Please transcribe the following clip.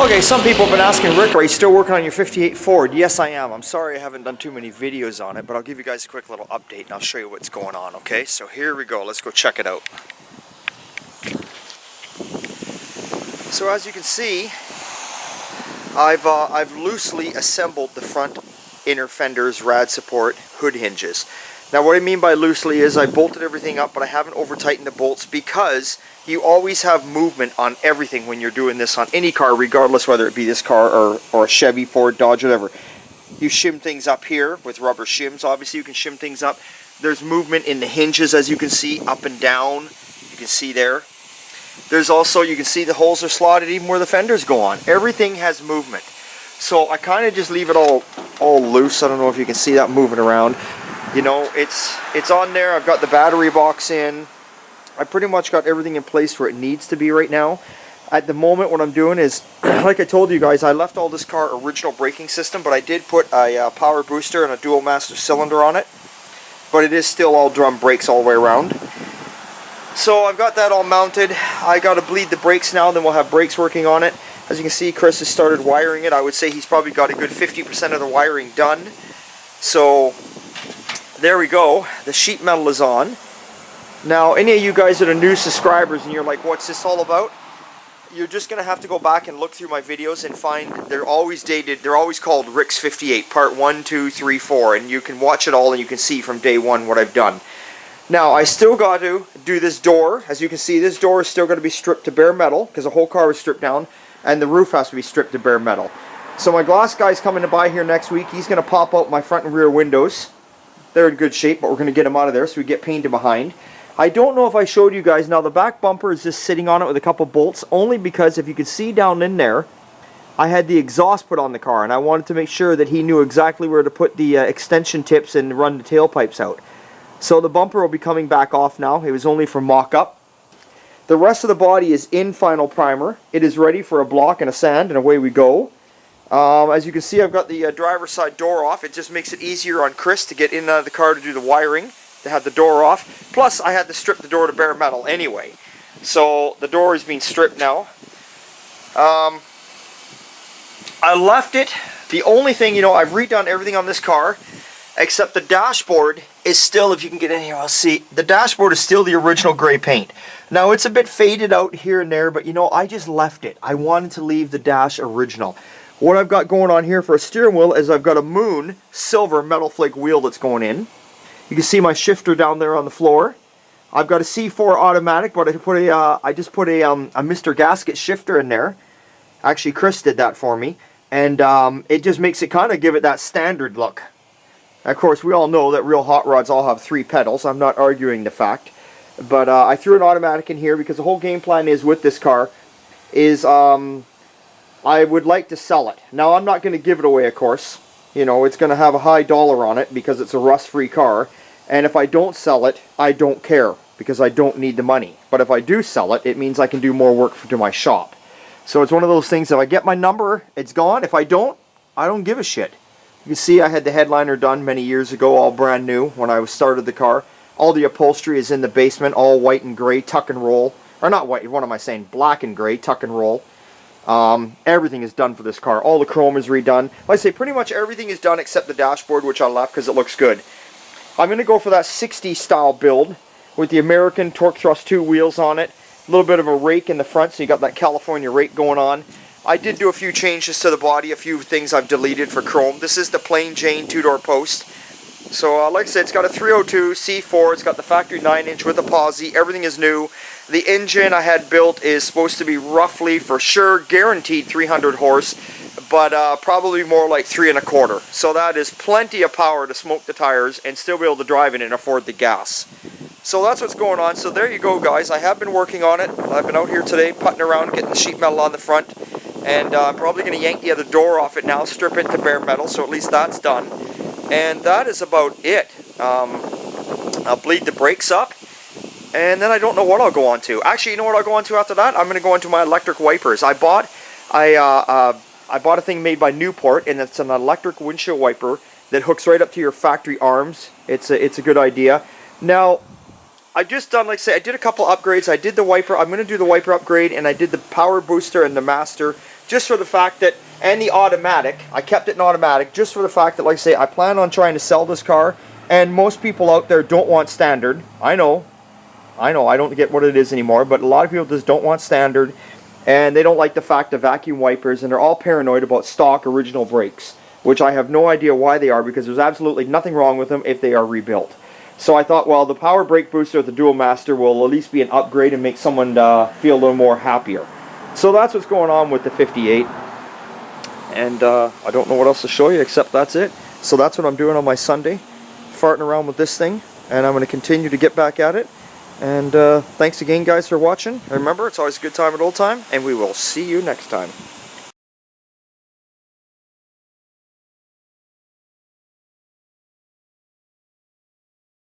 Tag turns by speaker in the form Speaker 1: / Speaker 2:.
Speaker 1: Okay, some people have been asking, Rick, are you still working on your 58 Ford? Yes, I am. I'm sorry I haven't done too many videos on it, but I'll give you guys a quick little update and I'll show you what's going on, okay? So here we go. Let's go check it out. So as you can see, I've loosely assembled the front inner fenders, rad support, hood hinges. Now what I mean by loosely is I bolted everything up, but I haven't over tightened the bolts because you always have movement on everything when you're doing this on any car, regardless whether it be this car or a Chevy, Ford, Dodge, whatever. You shim things up here with rubber shims. Obviously you can shim things up. There's movement in the hinges, as you can see, up and down. You can see there. There's also, you can see the holes are slotted even where the fenders go on. Everything has movement. So I kind of just leave it all loose. I don't know if you can see that moving around. You know, it's on there. I've got the battery box in. I pretty much got everything in place where it needs to be right now. At the moment, what I'm doing is, like I told you guys, I left all this car original braking system, but I did put a power booster and a dual master cylinder on it. But it is still all drum brakes all the way around. So I've got that all mounted. I got to bleed the brakes now, then we'll have brakes working on it. As you can see, Chris has started wiring it. I would say he's probably got a good 50% of the wiring done. So there we go. The sheet metal is on. Now, any of you guys that are new subscribers and you're like, what's this all about? You're just going to have to go back and look through my videos and find they're always dated. They're always called Rick's 58, part 1, 2, 3, 4. And you can watch it all and you can see from day one what I've done. Now, I still got to do this door. As you can see, this door is still going to be stripped to bare metal because the whole car was stripped down. And the roof has to be stripped to bare metal. So my glass guy's coming to buy here next week. He's going to pop out my front and rear windows. They're in good shape, but we're going to get them out of there so we get painted behind. I don't know if I showed you guys. Now the back bumper is just sitting on it with a couple bolts, only because if you can see down in there, I had the exhaust put on the car, and I wanted to make sure that he knew exactly where to put the extension tips and run the tailpipes out. So the bumper will be coming back off now. It was only for mock-up. The rest of the body is in final primer. It is ready for a block and a sand, and away we go. As you can see, I've got the driver's side door off. It just makes it easier on Chris to get in and out of the car to do the wiring, to have the door off. Plus, I had to strip the door to bare metal anyway. So, the door is being stripped now. I left it. The only thing, you know, I've redone everything on this car, except the dashboard is still, if you can get in here, I'll see. The dashboard is still the original gray paint. Now, it's a bit faded out here and there, but you know, I just left it. I wanted to leave the dash original. What I've got going on here for a steering wheel is I've got a Moon silver metal flake wheel that's going in. You can see my shifter down there on the floor. I've got a C4 automatic, but I just put a Mr. Gasket shifter in there. Actually, Chris did that for me, and it just makes it kind of give it that standard look. Of course, we all know that real hot rods all have 3 pedals. I'm not arguing the fact, but I threw an automatic in here because the whole game plan is with this car is I would like to sell it. Now, I'm not going to give it away, of course. You know, it's going to have a high dollar on it because it's a rust-free car. And if I don't sell it, I don't care because I don't need the money. But if I do sell it, it means I can do more work to my shop. So it's one of those things, if I get my number, it's gone. If I don't give a shit. You can see I had the headliner done many years ago, all brand new, when I started the car. All the upholstery is in the basement, all white and gray, tuck and roll. Or not white, what am I saying? Black and gray, tuck and roll. Everything is done for this car. All the chrome is redone. Like I say, pretty much everything is done except the dashboard, which I left because it looks good. I'm going to go for that 60 style build with the American Torque Thrust 2 wheels on it. A little bit of a rake in the front, so you got that California rake going on. I did do a few changes to the body, a few things I've deleted for chrome. This is the plain Jane 2-door post. So like I said, it's got a 302 C4, it's got the factory 9-inch with a posi, everything is new. The engine I had built is supposed to be roughly, for sure, guaranteed 300 horse, but probably more like 3 1/4. So that is plenty of power to smoke the tires and still be able to drive it and afford the gas. So that's what's going on. So there you go, guys. I have been working on it. I've been out here today putting around, getting the sheet metal on the front, and I'm probably going to yank the other door off it now, strip it to bare metal, so at least that's done. And that is about it. I'll bleed the brakes up. And then I don't know what I'll go on to. Actually, you know what I'll go on to after that? I'm going to go into my electric wipers. I bought a thing made by Newport, and it's an electric windshield wiper that hooks right up to your factory arms. It's a good idea. Now, I've just done, like I say, I did a couple upgrades. I did the wiper. I'm going to do the wiper upgrade, and I did the power booster and the master just for the fact that, and the automatic, I kept it in automatic just for the fact that, like I say, I plan on trying to sell this car, and most people out there don't want standard. I know, I don't get what it is anymore, but a lot of people just don't want standard, and they don't like the fact of vacuum wipers, and they're all paranoid about stock original brakes, which I have no idea why they are, because there's absolutely nothing wrong with them if they are rebuilt. So I thought, well, the power brake booster with the Dual Master will at least be an upgrade and make someone feel a little more happier. So that's what's going on with the 58. And I don't know what else to show you except that's it. So that's what I'm doing on my Sunday, farting around with this thing, and I'm going to continue to get back at it. And thanks again, guys, for watching. And remember, it's always a good time at old time, and we will see you next time.